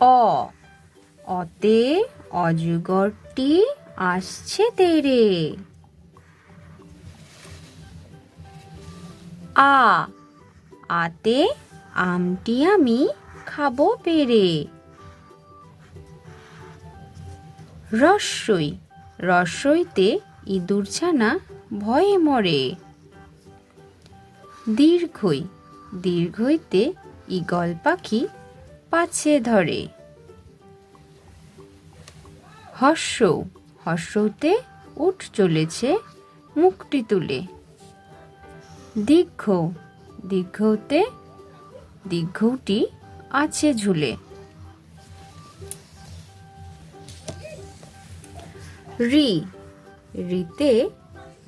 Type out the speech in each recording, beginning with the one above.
অ অতে অজগরটি আসছে তেরে। আ আতে আমটি আমি খাবো পেরে। রস্বই রস্বইতে ইঁদুর ছানা ভয়ে মরে। দীর্ঘই দীর্ঘইতে ঈগল পাখি পাছে ধরে। হর্ষৌ হর্ষৌতে উট চলেছে মুখটি তুলে। দীর্ঘ দীর্ঘতে দীর্ঘটি আছে ঝুলে। ঋ ঋতে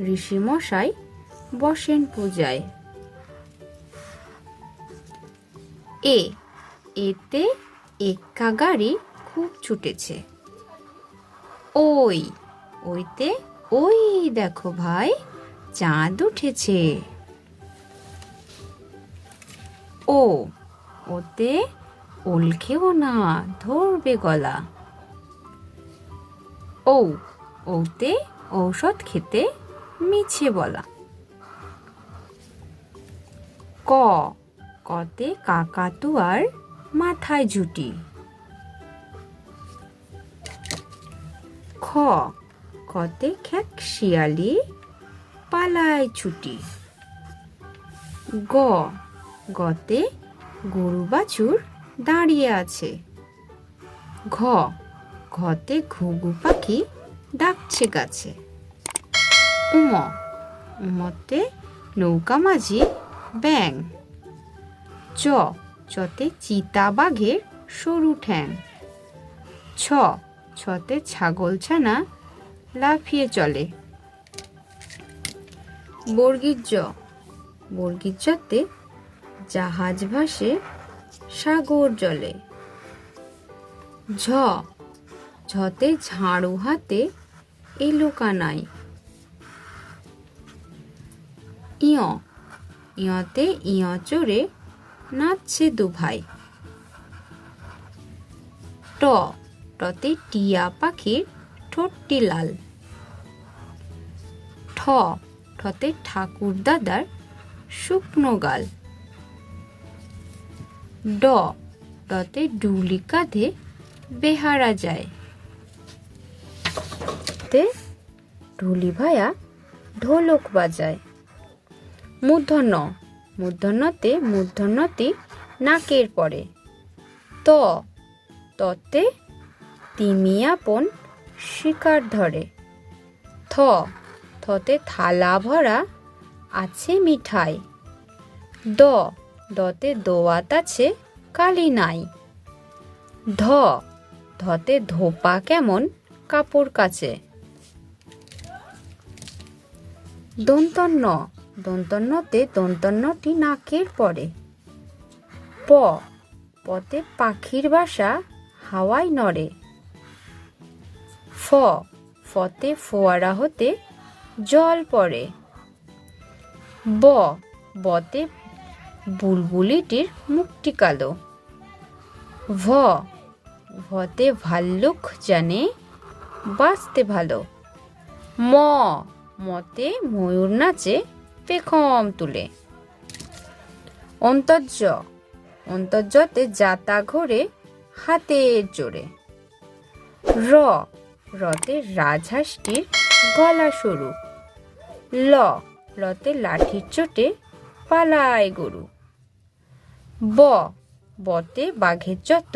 ঋষিমশাই বসেন পূজায়। এ এতে এক্কা গাড়ি খুব ছুটেছে। ওই ওইতে ওই দেখো ভাই চাঁদ উঠেছে। ও ওতে ওল খেও না ধরবে গলা। ঔ ওতে ঔষধ খেতে মিছে বলা। ক কতে কাকাতুয়ার মাথায় ঝুঁটি। খ খতে খ্যাক শিয়ালি পালায় ছুটি। গ গতে গরু বাছুর দাঁড়িয়ে আছে। ঘ ঘতে ঘুঘু পাখি ডাকছে গাছে। উম উমতে নৌকা মাঝি ব্যাং। চ চতে চিতা বাঘের সরু ঠ্যাং। ছ ছতে ছাগল ছানা লাফিয়ে চলে। বর্গীর জ বর্গীর জতে জাহাজ ভাসে সাগর জলে। ঝ ঝতে ঝাড়ু হাতে এলো কানাই। ইয় ইয়তে ইয় চড়ে নাচছে দুভাই। ট টতে টিয়া পাখির ঠোঁটটি লাল। ঠ ঠতে ঠাকুর দাদার শুকনো গাল। ড ডতে ডুলি কাঁধে বেহারা যায়। তে ঢুলি ভায়া ঢোলক বাজায়। মূর্ধন্য মূর্ধন্যতে মূর্ধন্যটি নাকের পরে। ত ততে তিমি আপন শিকার ধরে। থ থতে থালা ভরা আছে মিঠাই। দ দতে দোয়াত আছে কালি নাই। ধ ধতে ধোপা কেমন কাপড় কাচে। দন্তন্য দন্তন্যতে দন্তন্যটি নাকের পরে। প পতে পাখির বাসা হাওয়ায় নড়ে। ফ ফতে ফোয়ারা হতে জল পড়ে। ব বতে বুলবুলিটির মুখটি কালো। ভ ভতে ভাল্লুক জানে বাঁচতে ভালো। ম মতে ময়ূর নাচে পেখম তুলে। অন্তর্য অন্তর্যতে যাতা ঘোরে হাতের জোরে। র রতে রাজহাঁসটির গলা সরু। ল লতে লাঠির চোটে পালায় গরু। ব বতে বাঘের যত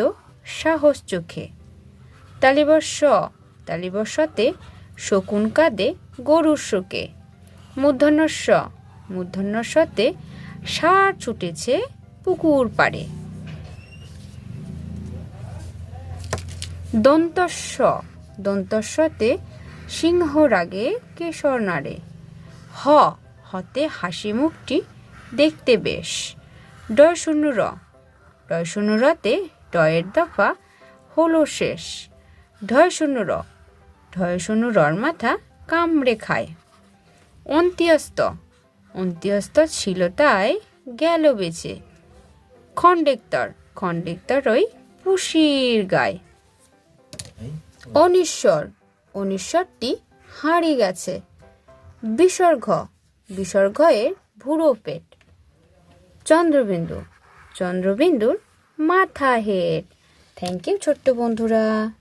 সাহস চোখে। তালিবর্ষ তালিবর্ষতে শকুন কাঁদে গরুর শোকে। মূর্ধন্যস্ব মূর্ধন্যস্বতে ষাঁড় ছুটেছে পুকুর পাড়ে। দন্তস্ব দন্তস্বতে সিংহ রাগে কেশর নাড়ে। হ হতে হাসি মুখটি দেখতে বেশ। ডয় শূন্য র ডয় শূন্য রতে ডয়ের দফা হলো শেষ। ঢয় শূন্য র ঢয় শূন্য রর মাথা কামড়ে খায়। অন্ত্যস্ত অন্ত্যস্ত ছিল তাই গেল বেঁচে। খণ্ডেক্তর খণ্ডেক্তর ওই পুষির গায়। অনিশ্বর, অনিশ্বরটি হারিয়ে গেছে। বিসর্গ, বিসর্গ এর ভুরো পেট। চন্দ্রবিন্দু, চন্দ্রবিন্দুর মাথা হেড। থ্যাংক ইউ ছোট্ট বন্ধুরা।